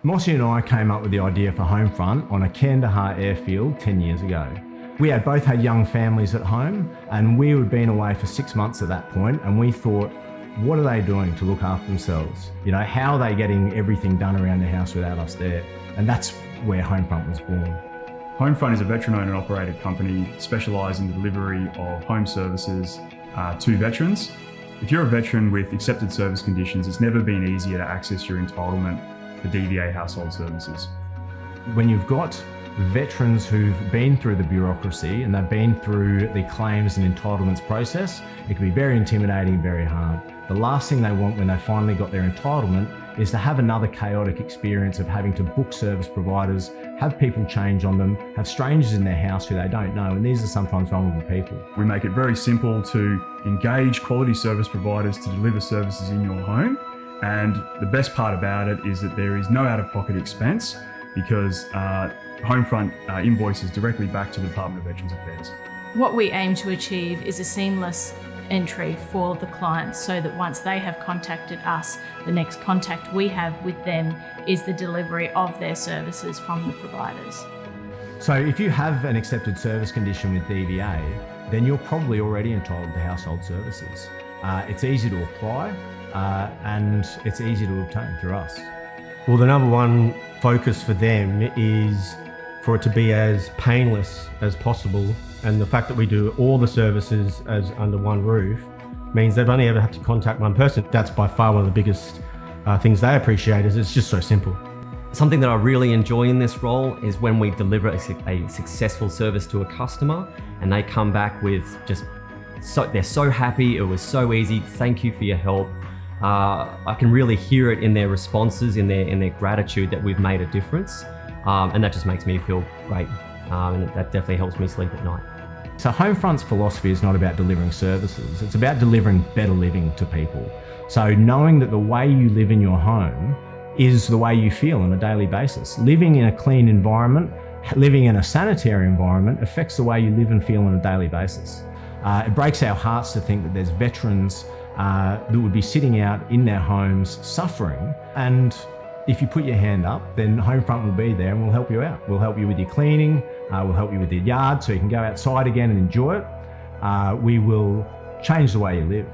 Mossy and I came up with the idea for HomeFront on a Kandahar airfield 10 years ago. We had both had young families at home, and we had been away for 6 months at that point, and we thought, what are they doing to look after themselves? You know, how are they getting everything done around the house without us there? And that's where HomeFront was born. HomeFront is a veteran-owned and operated company specialised in the delivery of home services to veterans. If you're a veteran with accepted service conditions, it's never been easier to access your entitlement for DVA household services. When you've got veterans who've been through the bureaucracy and they've been through the claims and entitlements process, it can be very intimidating, very hard. The last thing they want when they finally got their entitlement is to have another chaotic experience of having to book service providers, have people change on them, have strangers in their house who they don't know, and these are sometimes vulnerable people. We make it very simple to engage quality service providers to deliver services in your home. And the best part about it is that there is no out-of-pocket expense because HomeFront invoices directly back to the Department of Veterans Affairs. What we aim to achieve is a seamless entry for the clients so that once they have contacted us, the next contact we have with them is the delivery of their services from the providers. So if you have an accepted service condition with DVA, then you're probably already entitled to household services. It's easy to apply and it's easy to obtain through us. Well, the number one focus for them is for it to be as painless as possible, and the fact that we do all the services as under one roof means they've only ever had to contact one person. That's by far one of the biggest things they appreciate, is it's just so simple. Something that I really enjoy in this role is when we deliver a successful service to a customer and they come back with they're so happy, it was so easy, thank you for your help. I can really hear it in their responses, in their gratitude that we've made a difference. And that just makes me feel great. And that definitely helps me sleep at night. So HomeFront's philosophy is not about delivering services, it's about delivering better living to people. So knowing that the way you live in your home is the way you feel on a daily basis. Living in a clean environment, living in a sanitary environment affects the way you live and feel on a daily basis. It breaks our hearts to think that there's veterans that would be sitting out in their homes suffering, and if you put your hand up, then HomeFront will be there and we'll help you out. We'll help you with your cleaning, we'll help you with your yard so you can go outside again and enjoy it. We will change the way you live.